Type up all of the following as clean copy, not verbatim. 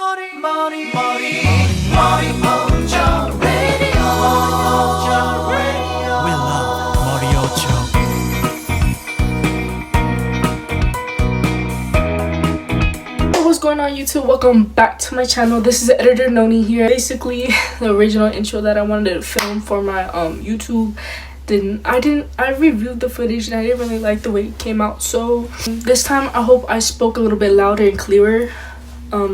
We love Moriocho. What's going on, YouTube? Welcome back to my channel. This is Editor Noni here. Basically, the original intro that I wanted to film for my YouTube I reviewed the footage and I didn't really like the way it came out. So this time I hope I spoke a little bit louder and clearer.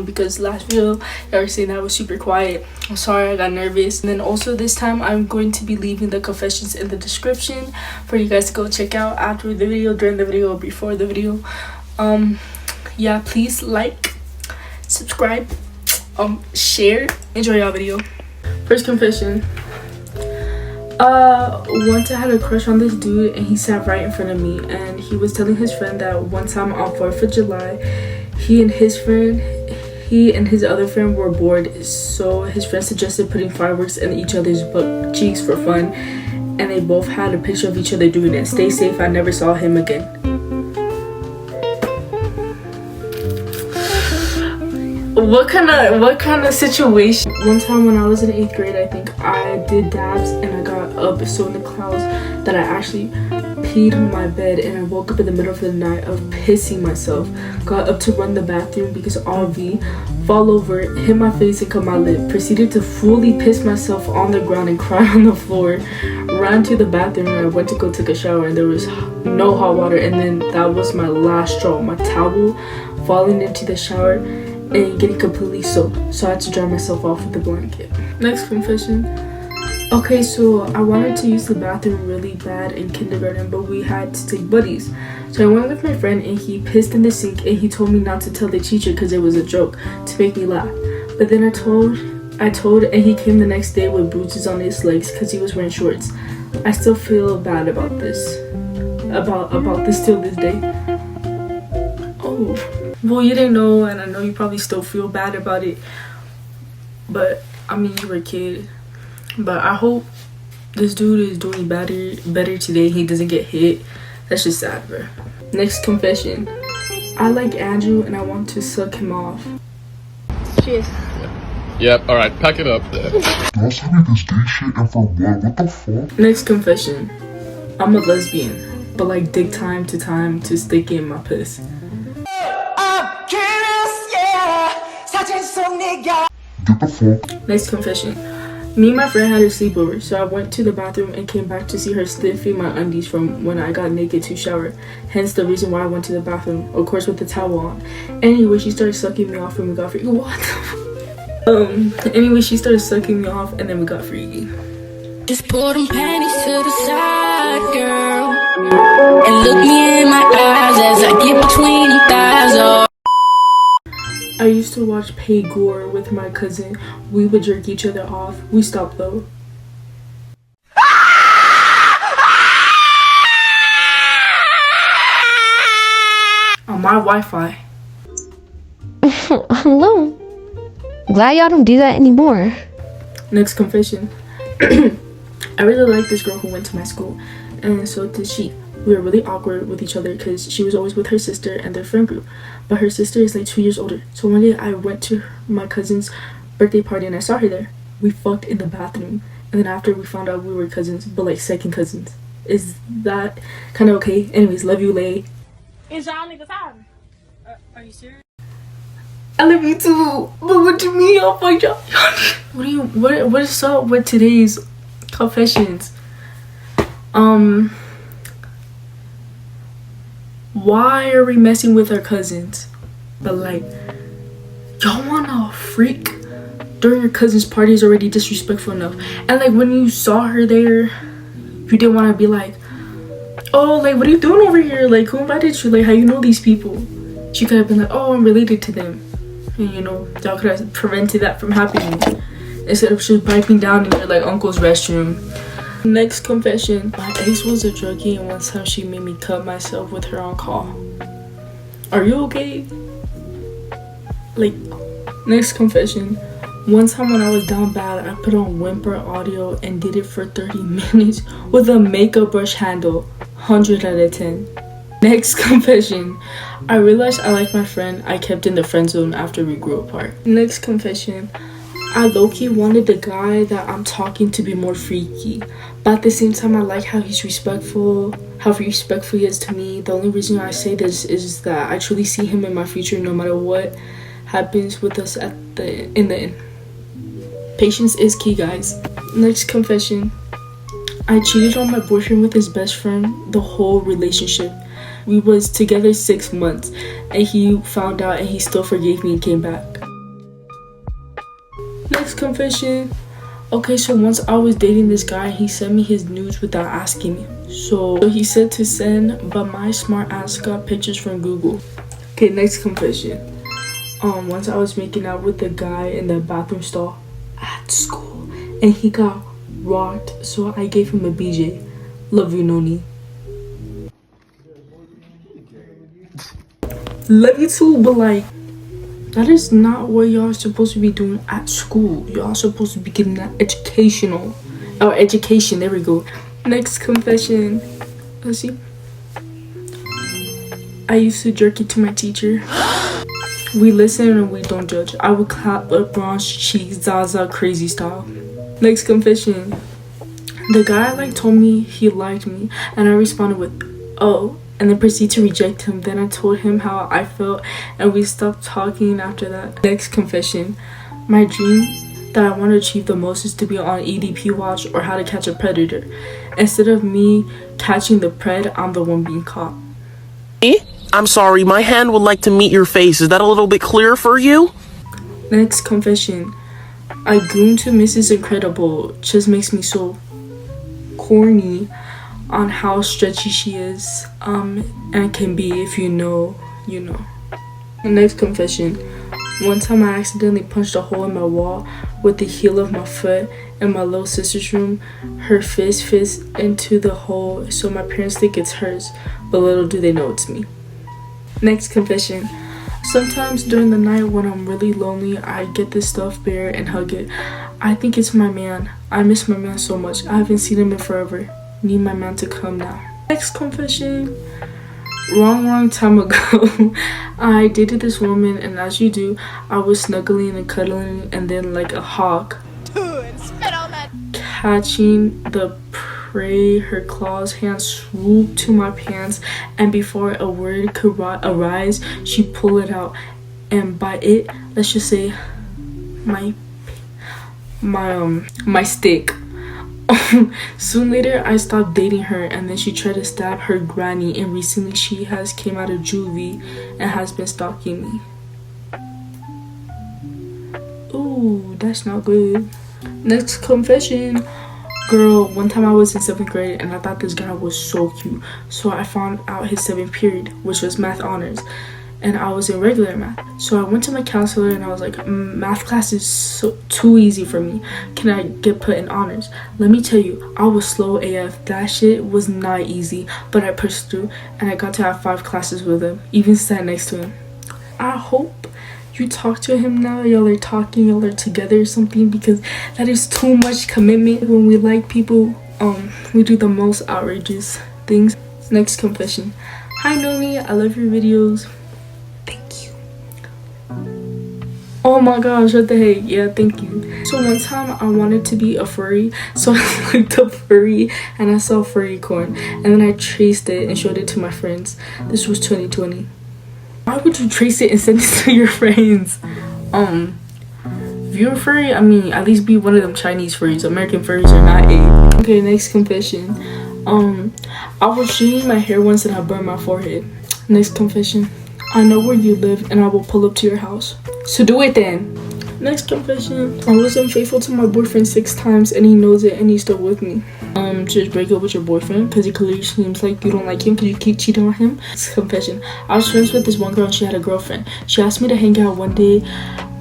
Because last video you were saying that I was super quiet. I'm sorry, I got nervous. And then also this time I'm going to be leaving the confessions in the description for you guys to go check out after the video, during the video, or before the video. Yeah, please like, subscribe, share, enjoy your video. First confession. Once I had a crush on this dude and he sat right in front of me, and he was telling his friend that one time on 4th of July he and his other friend were bored, so his friend suggested putting fireworks in each other's butt cheeks for fun, and they both had a picture of each other doing it. Stay safe, I never saw him again. What kind of situation? One time when I was in 8th grade, I think I did dabs and I got up so in the clouds that I actually peed on my bed, and I woke up in the middle of the night of pissing myself. Got up to run the bathroom because RV, fall over, hit my face and cut my lip. Proceeded to fully piss myself on the ground and cry on the floor. Ran to the bathroom and I went to go take a shower, and there was no hot water, and then that was my last straw. My towel falling into the shower and getting completely soaked, so I had to dry myself off with the blanket. Next confession. Okay, so I wanted to use the bathroom really bad in kindergarten, but we had to take buddies. So I went with my friend and he pissed in the sink, and he told me not to tell the teacher because it was a joke to make me laugh. But then I told, and he came the next day with bruises on his legs because he was wearing shorts. I still feel bad about this. About this till this day. Oh. Well, you didn't know, and I know you probably still feel bad about it. But, I mean, you were a kid. But I hope this dude is doing better today. He doesn't get hit. That's just sad, bro. Next confession. I like Andrew and I want to suck him off. Cheers. Yep, alright, pack it up. Don't send me this gay shit and for what? What the fuck? Next confession. I'm a lesbian, but like dick time to stick in my piss. Get the fuck. Next confession. Me and my friend had a sleepover, so I went to the bathroom and came back to see her sniffing my undies from when I got naked to shower. Hence the reason why I went to the bathroom, of course with the towel on. Anyway, she started sucking me off and we got freaky. What the anyway, she started sucking me off and then we got freaky. Just pull them panties to the side, girl, and look me in my eyes as I get between your thighs. Oh. I used to watch Pay Gore with my cousin. We would jerk each other off. We stopped though. On my Wi-Fi. Hello. Glad y'all don't do that anymore. Next confession. I really like this girl who went to my school, and so did she. We were really awkward with each other because she was always with her sister and their friend group. But her sister is like 2 years older. So one day I went to my cousin's birthday party and I saw her there. We fucked in the bathroom. And then after we found out we were cousins, but like second cousins. Is that kind of okay? Anyways, love you, Lay. Is y'all niggas hiding? Are you serious? I love you too. But what do you mean? Oh my god. What is up with today's confessions? Why are we messing with our cousins? But like, y'all wanna freak during your cousin's party is already disrespectful enough. And like when you saw her there, you didn't want to be like, oh, like what are you doing over here? Like who invited you? Like how you know these people? She could have been like, oh, I'm related to them. And you know, y'all could have prevented that from happening. Instead of just piping down in your like uncle's restroom. Next confession. My ex was a druggie and one time she made me cut myself with her on call. Are you okay? Like, next confession. One time when I was down bad, I put on Whimper audio and did it for 30 minutes with a makeup brush handle. 100 out of 10. Next confession. I realized I like my friend I kept in the friend zone after we grew apart. Next confession. I low-key wanted the guy that I'm talking to be more freaky, but at the same time I like how he's respectful, how respectful he is to me. The only reason I say this is that I truly see him in my future no matter what happens with us in the end. Patience is key, guys. Next confession. I cheated on my boyfriend with his best friend the whole relationship. We was together 6 months and he found out and he still forgave me and came back. Next confession. Okay, so once I was dating this guy, he sent me his nudes without asking me. So he said to send, but my smart ass got pictures from Google. Okay, next confession. Once I was making out with the guy in the bathroom stall at school and he got rocked, so I gave him a BJ. Love you, Noni. Love you too, but like, that is not what y'all are supposed to be doing at school. Y'all are supposed to be getting that education. There we go. Next confession. Let's see. I used to jerk it to my teacher. We listen and we don't judge. I would clap LeBron's cheeks, Zaza crazy style. Next confession. The guy told me he liked me and I responded with, oh, and then proceeded to reject him. Then I told him how I felt and we stopped talking after that. Next confession. My dream that I want to achieve the most is to be on EDP watch or How to Catch a Predator. Instead of me catching the pred, I'm the one being caught. I'm sorry, my hand would like to meet your face. Is that a little bit clearer for you? Next confession. I goon to Mrs. Incredible. Just makes me so corny on how stretchy she is and can be. If you know, you know. The next confession. One time I accidentally punched a hole in my wall with the heel of my foot in my little sister's room. Her fist into the hole, so my parents think it's hers, but little do they know it's me. Next confession. Sometimes during the night when I'm really lonely, I get this stuffed bear and hug it. I think it's my man. I miss my man so much. I haven't seen him in forever. Need my man to come now. Next confession. Wrong time ago. I dated this woman and as you do, I was snuggling and cuddling and then like a hawk. Dude, spit on that. Catching the prey, her claws, hands swooped to my pants and before a word could arise, she pulled it out. And by it, let's just say my stick. Soon later I stopped dating her and then she tried to stab her granny and recently she has came out of juvie and has been stalking me. Ooh, that's not good. Next confession. Girl, one time I was in 7th grade and I thought this guy was so cute, so I found out his 7th period, which was math honors, and I was in regular math. So I went to my counselor and I was like, math class is too easy for me. Can I get put in honors? Let me tell you, I was slow AF. That shit was not easy, but I pushed through and I got to have 5 classes with him, even sat next to him. I hope you talk to him now, y'all are talking, y'all are together or something, because that is too much commitment. When we like people, we do the most outrageous things. Next confession. Hi Nomi, I love your videos. Thank you. Oh my gosh, what the heck? Yeah, thank you. So one time I wanted to be a furry, so I looked up furry and I saw furry corn and then I traced it and showed it to my friends. This was 2020. Why would you trace it and send it to your friends? If you're a furry, I mean, at least be one of them Chinese furries. American furries are not a. Okay, next confession. I was shaving my hair once and I burned my forehead. Next confession. I know where you live and I will pull up to your house. So do it then. Next confession. I was unfaithful to my boyfriend 6 times and he knows it and he's still with me. Just break up with your boyfriend because it clearly seems like you don't like him because you keep cheating on him. Next confession. I was friends with this one girl and she had a girlfriend. She asked me to hang out one day,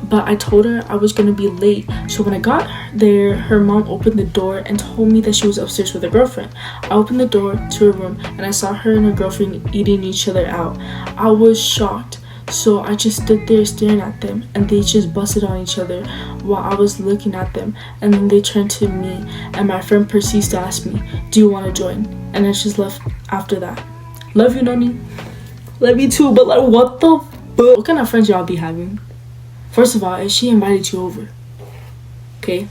but I told her I was gonna be late. So when I got there, her mom opened the door and told me that she was upstairs with her girlfriend. I opened the door to her room and I saw her and her girlfriend eating each other out. I was shocked. So I just stood there staring at them and they just busted on each other while I was looking at them, and then they turned to me and my friend proceeds to ask me, do you want to join? And I just left after that. Love you, Nani. Love you too, but like, what the fuck? What kind of friends y'all be having? First of all, if she invited you over, okay?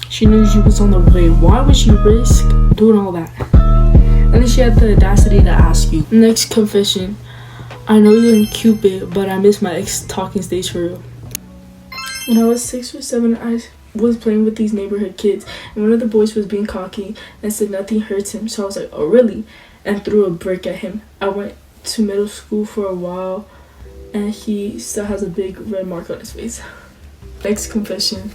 She knew you was on the way. Why would she risk doing all that? And then she had the audacity to ask you. Next confession. I know you're in Cupid, but I miss my ex talking stage for real. When I was 6 or 7, I was playing with these neighborhood kids, and one of the boys was being cocky and said nothing hurts him. So I was like, oh really? And threw a brick at him. I went to middle school for a while, and he still has a big red mark on his face. Next confession.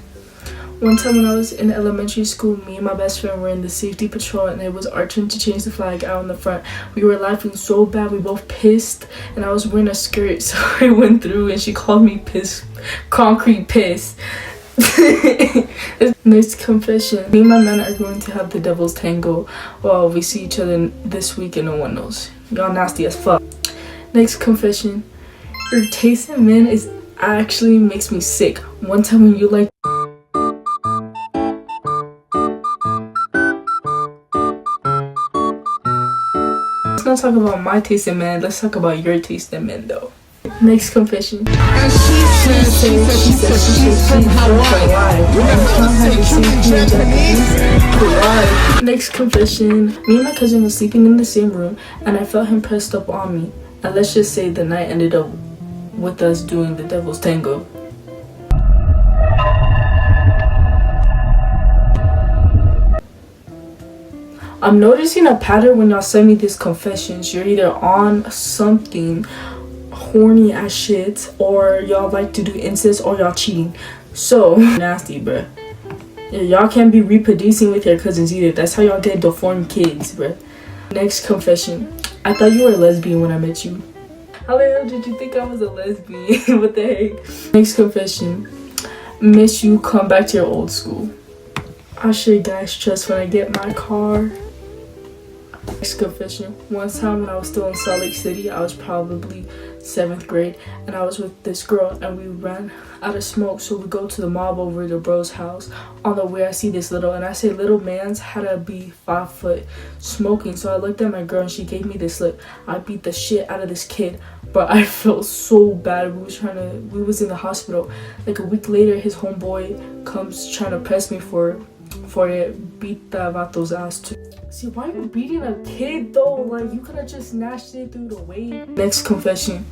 One time when I was in elementary school, me and my best friend were in the safety patrol, and it was our turn to change the flag out in the front. We were laughing so bad, we both pissed, and I was wearing a skirt, so I went through and she called me piss, concrete piss. Next confession. Me and my man are going to have the devil's tango while we see each other this week and no one knows. Y'all nasty as fuck. Next confession. Your taste in men is actually makes me sick. One time when you like let's not talk about my taste in men, let's talk about your taste in men though. Next confession. Next confession. Me and my cousin was sleeping in the same room and I felt him pressed up on me. And let's just say the night ended up with us doing the devil's tango. I'm noticing a pattern when y'all send me these confessions. You're either on something horny as shit, or y'all like to do incest, or y'all cheating. So nasty, bruh. Yeah, y'all can't be reproducing with your cousins either. That's how y'all get deformed kids, bruh. Next confession. I thought you were a lesbian when I met you. How the hell did you think I was a lesbian? What the heck? Next confession. Miss you, come back to your old school. I'll show you guys trust when I get my car. Next confession. One time when I was still in Salt Lake City, I was probably 7th grade, and I was with this girl, and we ran out of smoke, so we go to the mob over to bro's house. On the way I see this little, and I say little man's had to be 5 foot smoking. So I looked at my girl and she gave me this look. I beat the shit out of this kid, but I felt so bad. We was in the hospital. Like a week later, his homeboy comes trying to press me for it. Beat that vato's ass too. See, why are you beating a kid though? Like, you could have just snatched it through the way. Next confession.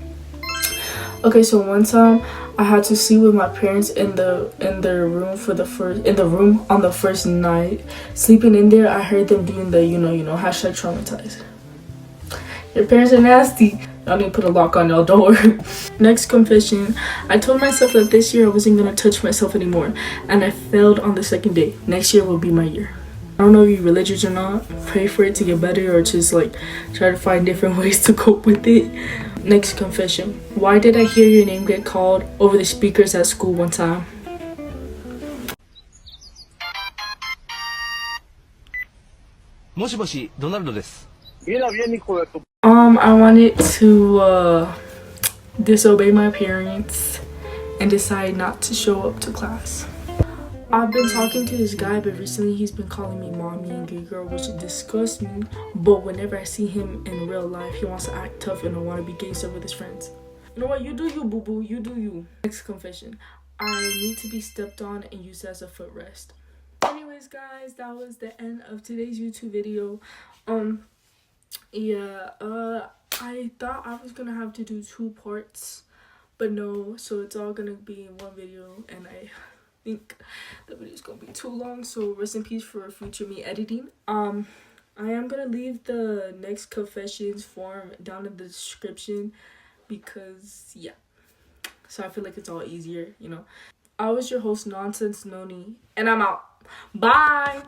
Okay, so one time I had to sleep with my parents in their room on the first night. Sleeping in there, I heard them doing the you know hashtag traumatized. Your parents are nasty. Y'all need to put a lock on y'all door. Next confession. I told myself that this year I wasn't gonna touch myself anymore, and I failed on the second day. Next year will be my year. I don't know if you're religious or not. Pray for it to get better, or just like try to find different ways to cope with it. Next confession. Why did I hear your name get called over the speakers at school one time? I wanted to disobey my parents and decide not to show up to class. I've been talking to this guy, but recently he's been calling me mommy and gay girl, which disgusts me. But whenever I see him in real life, he wants to act tough and I want to be gangster with his friends. You know what? You do you, boo boo. You do you. Next confession. I need to be stepped on and used as a footrest. Anyways, guys, that was the end of today's YouTube video. I thought I was gonna have to do 2 parts, but no. So it's all gonna be in one video, and I think the video is gonna be too long, so rest in peace for future me editing. I am gonna leave the next confessions form down in the description because yeah, so I feel like it's all easier, you know. I was your host, Nonsense Noni, and I'm out. Bye.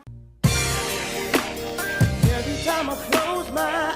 Every time I close my eyes